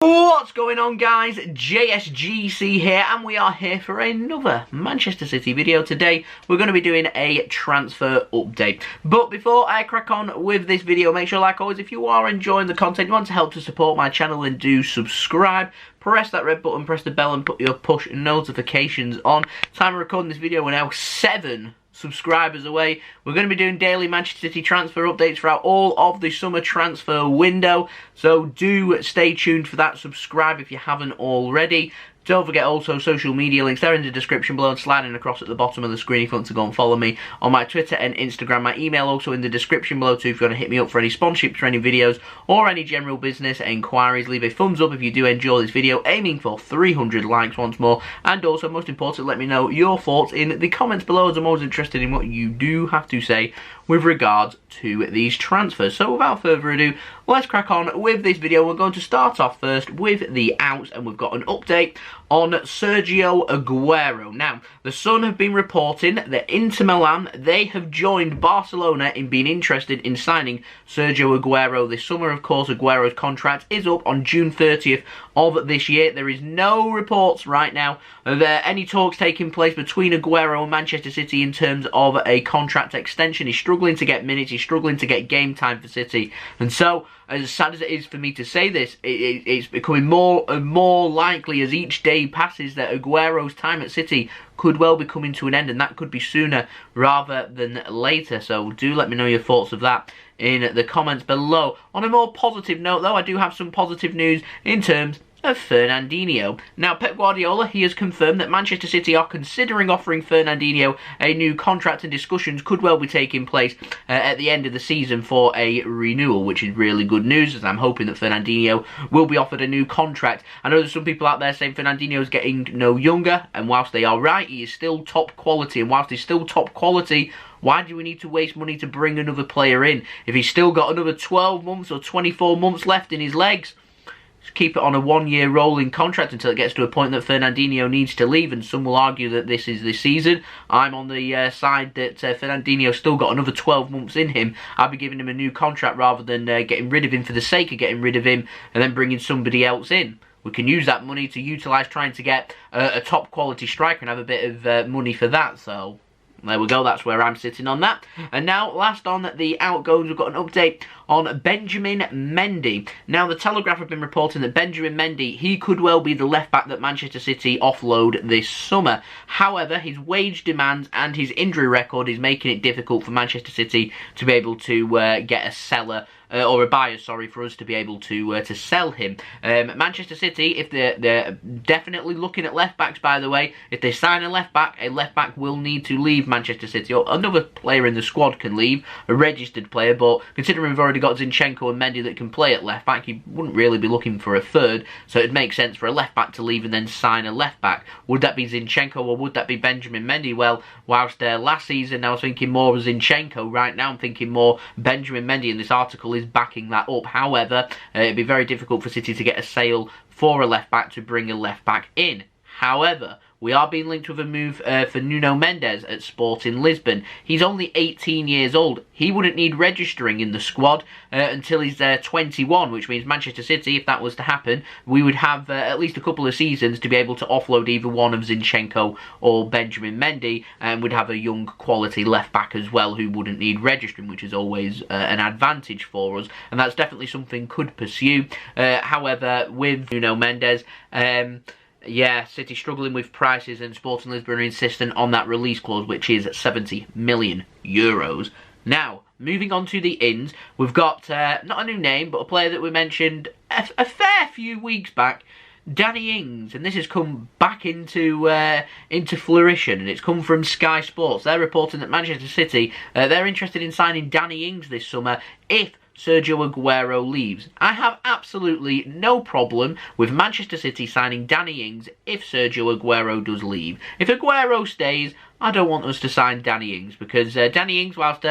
What's going on, guys? JSGC here, and we are here for another Manchester City video. Today we're going to be doing a transfer update, but before I crack on with this video, make sure, like always, if you are enjoying the content, you want to help to support my channel, then do subscribe. Press that red button, press the bell, and put your push notifications on. Time of recording this video, we're now 7 subscribers away. We're going to be doing daily Manchester City transfer updates throughout all of the summer transfer window, so do stay tuned for that. Subscribe if you haven't already. Don't forget also social media links, they're in the description below and sliding across at the bottom of the screen if you want to go and follow me on my Twitter and Instagram. My email also in the description below too if you want to hit me up for any sponsorships for any videos or any general business enquiries. Leave a thumbs up if you do enjoy this video, aiming for 300 likes once more, and also most important, let me know your thoughts in the comments below, as I'm always interested in what you do have to say with regards to these transfers. So without further ado, let's crack on with this video. We're going to start off first with the outs, and we've got an update on Sergio Aguero. Now, the Sun have been reporting that Inter Milan, they have joined Barcelona in being interested in signing Sergio Aguero this summer. Of course, Aguero's contract is up on June 30th of this year. There is no reports right now of any talks taking place between Aguero and Manchester City in terms of a contract extension. He's struggling to get minutes, he's struggling to get game time for City, and so, as sad as it is for me to say this, it's becoming more and more likely as each day passes that Aguero's time at City could well be coming to an end, and that could be sooner rather than later. So do let me know your thoughts of that in the comments below. On a more positive note though, I do have some positive news in terms of Fernandinho. Now, Pep Guardiola, he has confirmed that Manchester City are considering offering Fernandinho a new contract, and discussions could well be taking place at the end of the season for a renewal, which is really good news, as I'm hoping that Fernandinho will be offered a new contract. I know there's some people out there saying Fernandinho is getting no younger, and whilst they are right, he is still top quality, and whilst he's still top quality, why do we need to waste money to bring another player in? If he's still got another 12 months or 24 months left in his legs, keep it on a one-year rolling contract until it gets to a point that Fernandinho needs to leave, and some will argue that this is this season. I'm on the side that Fernandinho's still got another 12 months in him. I'll be giving him a new contract rather than getting rid of him for the sake of getting rid of him and then bringing somebody else in. We can use that money to utilise trying to get a top quality striker and have a bit of money for that, so there we go, that's where I'm sitting on that. And now, last on the outgoings, we've got an update on Benjamin Mendy. Now, the Telegraph have been reporting that Benjamin Mendy, he could well be the left-back that Manchester City offload this summer. However, his wage demands and his injury record is making it difficult for Manchester City to be able to get a seller, or a buyer, sorry, for us to be able to sell him. Manchester City, if they're definitely looking at left-backs, by the way, if they sign a left-back will need to leave Manchester City, or another player in the squad can leave, a registered player, but considering we've already got Zinchenko and Mendy that can play at left-back, you wouldn't really be looking for a third, so it'd make sense for a left-back to leave and then sign a left-back. Would that be Zinchenko or would that be Benjamin Mendy? Well, whilst last season I was thinking more of Zinchenko, right now I'm thinking more Benjamin Mendy, and this article is backing that up. However, it'd be very difficult for City to get a sale for a left-back to bring a left-back in. However, we are being linked with a move for Nuno Mendes at Sporting Lisbon. He's only 18 years old. He wouldn't need registering in the squad until he's 21, which means Manchester City, if that was to happen, we would have at least a couple of seasons to be able to offload either one of Zinchenko or Benjamin Mendy, and would have a young quality left-back as well who wouldn't need registering, which is always an advantage for us, and that's definitely something could pursue. However, with Nuno Mendes, yeah, City struggling with prices, and Sporting Lisbon are insistent on that release clause, which is 70 million euros. Now, moving on to the ins, we've got not a new name, but a player that we mentioned a fair few weeks back, Danny Ings, and this has come back into fruition, and it's come from Sky Sports. They're reporting that Manchester City, they're interested in signing Danny Ings this summer if Sergio Aguero leaves. I have absolutely no problem with Manchester City signing Danny Ings if Sergio Aguero does leave. If Aguero stays, I don't want us to sign Danny Ings, because Danny Ings, whilst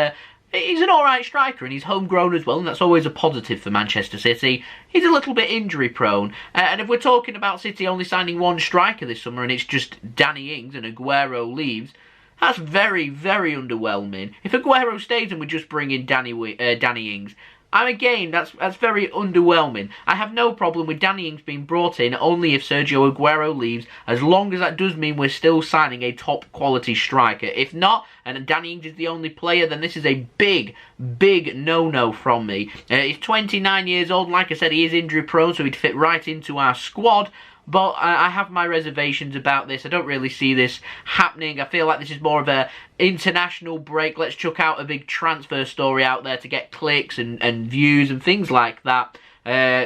he's an alright striker and he's homegrown as well, and that's always a positive for Manchester City, he's a little bit injury prone. And if we're talking about City only signing one striker this summer and it's just Danny Ings and Aguero leaves, that's very, very underwhelming. If Aguero stays and we just bring in Danny Ings, Again, that's very underwhelming. I have no problem with Danny Ings being brought in only if Sergio Aguero leaves, as long as that does mean we're still signing a top quality striker. If not, and Danny Ings is the only player, then this is a big no-no from me. He's 29 years old. Like I said, he is injury prone, so he'd fit right into our squad. But I have my reservations about this. I don't really see this happening. I feel like this is more of a international break. Let's chuck out a big transfer story out there to get clicks and views and things like that.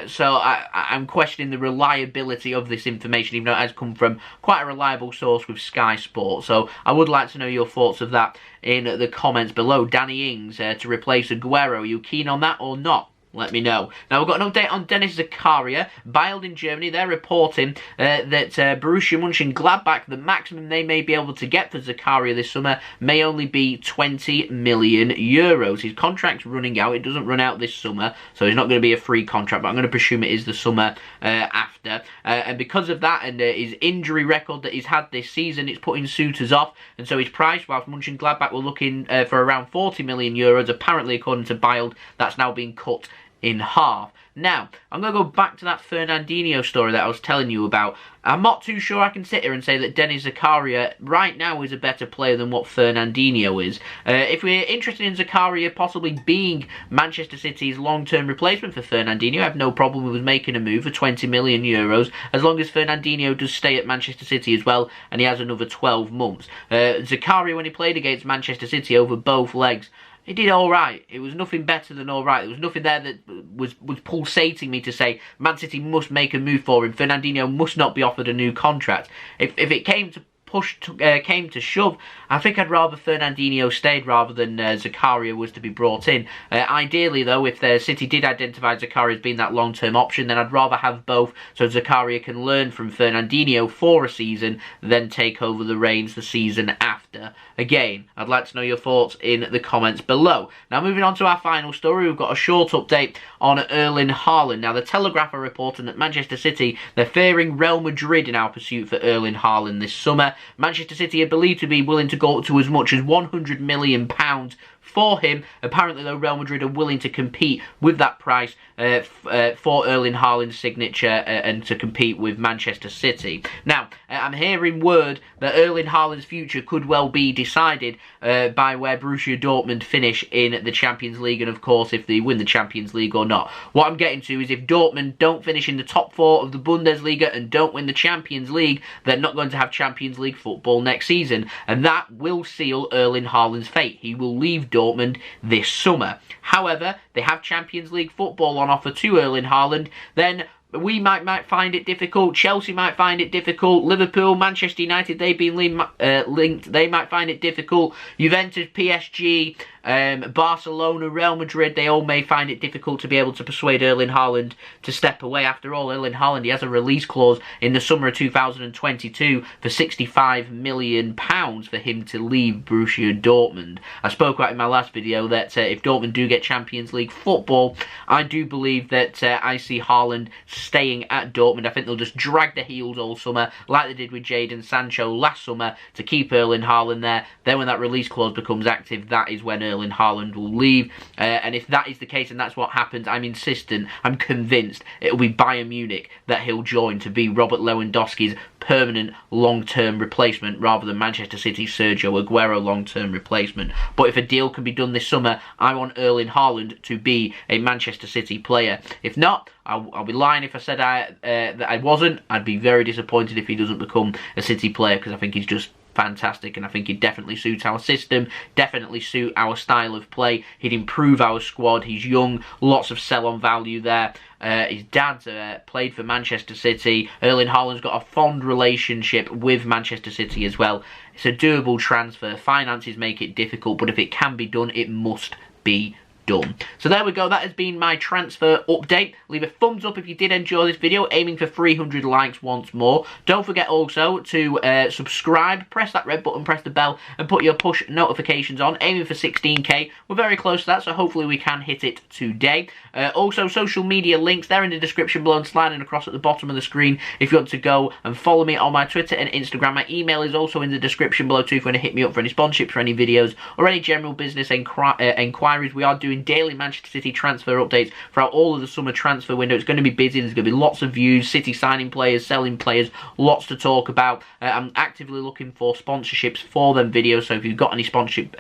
So I'm questioning the reliability of this information, even though it has come from quite a reliable source with Sky Sports. So I would like to know your thoughts of that in the comments below. Danny Ings to replace Aguero. Are you keen on that or not? Let me know. Now, we've got an update on Denis Zakaria. BILD in Germany, they're reporting that Borussia Monchengladbach, the maximum they may be able to get for Zakaria this summer may only be 20 million euros. His contract's running out. It doesn't run out this summer, so it's not going to be a free contract, but I'm going to presume it is the summer after. And because of that and his injury record that he's had this season, it's putting suitors off, and so his price, whilst Monchengladbach were looking for around 40 million euros, apparently, according to BILD, that's now being cut in half. Now, I'm going to go back to that Fernandinho story that I was telling you about. I'm not too sure I can sit here and say that Denis Zakaria right now is a better player than what Fernandinho is. If we're interested in Zakaria possibly being Manchester City's long-term replacement for Fernandinho, I have no problem with making a move for 20 million euros, as long as Fernandinho does stay at Manchester City as well, and he has another 12 months. Zakaria, when he played against Manchester City over both legs, he did alright. It was nothing better than alright. There was nothing there that was pulsating me to say Man City must make a move for him. Fernandinho must not be offered a new contract. If it came to shove, I think I'd rather Fernandinho stayed rather than Zakaria was to be brought in. Ideally, though, if City did identify Zakaria as being that long-term option, then I'd rather have both, so Zakaria can learn from Fernandinho for a season, then take over the reins the season after. Again, I'd like to know your thoughts in the comments below. Now, moving on to our final story, we've got a short update on Erling Haaland. Now, the Telegraph are reporting that Manchester City, they're fearing Real Madrid in our pursuit for Erling Haaland this summer. Manchester City are believed to be willing to go up to as much as £100 million for him. Apparently, though, Real Madrid are willing to compete with that price for Erling Haaland's signature and to compete with Manchester City. Now, I'm hearing word that Erling Haaland's future could well be decided by where Borussia Dortmund finish in the Champions League, and of course, if they win the Champions League or not. What I'm getting to is if Dortmund don't finish in the top 4 of the Bundesliga and don't win the Champions League, they're not going to have Champions League football next season, and that will seal Erling Haaland's fate. He will leave Dortmund this summer. However, they have Champions League football on offer to Erling Haaland, then we might find it difficult. Chelsea might find it difficult. Liverpool, Manchester United, they've been linked. They might find it difficult. Juventus, PSG, Barcelona, Real Madrid, they all may find it difficult to be able to persuade Erling Haaland to step away. After all, Erling Haaland, he has a release clause in the summer of 2022 for £65 million for him to leave Borussia Dortmund. I spoke about in my last video that if Dortmund do get Champions League football, I do believe that I see Haaland staying at Dortmund. I think they'll just drag their heels all summer, like they did with Jadon Sancho last summer, to keep Erling Haaland there. Then when that release clause becomes active, that is when Erling Haaland will leave. And if that is the case and that's what happens, I'm insistent, I'm convinced it'll be Bayern Munich that he'll join to be Robert Lewandowski's permanent long-term replacement rather than Manchester City's Sergio Aguero long-term replacement. But if a deal can be done this summer, I want Erling Haaland to be a Manchester City player. If not, I'll be lying if I said that I wasn't. I'd be very disappointed if he doesn't become a City player, because I think he's just fantastic, and I think he'd definitely suit our system, definitely suit our style of play. He'd improve our squad. He's young, lots of sell-on value there. His dad played for Manchester City. Erling Haaland's got a fond relationship with Manchester City as well. It's a doable transfer. Finances make it difficult, but if it can be done, it must be done. So there we go, that has been my transfer update. Leave a thumbs up if you did enjoy this video, aiming for 300 likes once more. Don't forget also to subscribe, press that red button, press the bell, and put your push notifications on, aiming for 16k. We're very close to that, so hopefully we can hit it today. Also, social media links, they're in the description below and sliding across at the bottom of the screen if you want to go and follow me on my Twitter and Instagram. My email is also in the description below too if you want to hit me up for any sponsorships, for any videos, or any general business enquiries. We are doing doing daily Manchester City transfer updates throughout all of the summer transfer window. It's going to be busy. There's going to be lots of views, City signing players, selling players, lots to talk about. I'm actively looking for sponsorships for them videos, so if you've got any sponsorship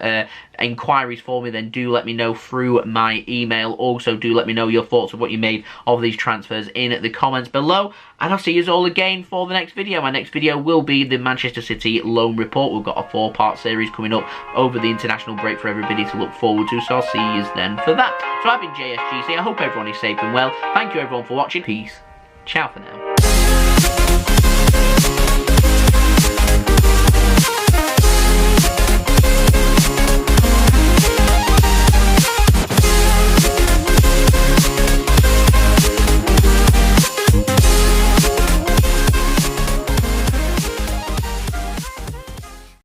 inquiries for me, then do let me know through my email. Also, do let me know your thoughts of what you made of these transfers in the comments below, and I'll see you all again for the next video. My next video will be the Manchester City loan report. We've got a 4-part series coming up over the international break for everybody to look forward to, so I'll see you then for that. So I've been JSGC. I hope everyone is safe and well. Thank you everyone for watching. Peace. Ciao for now.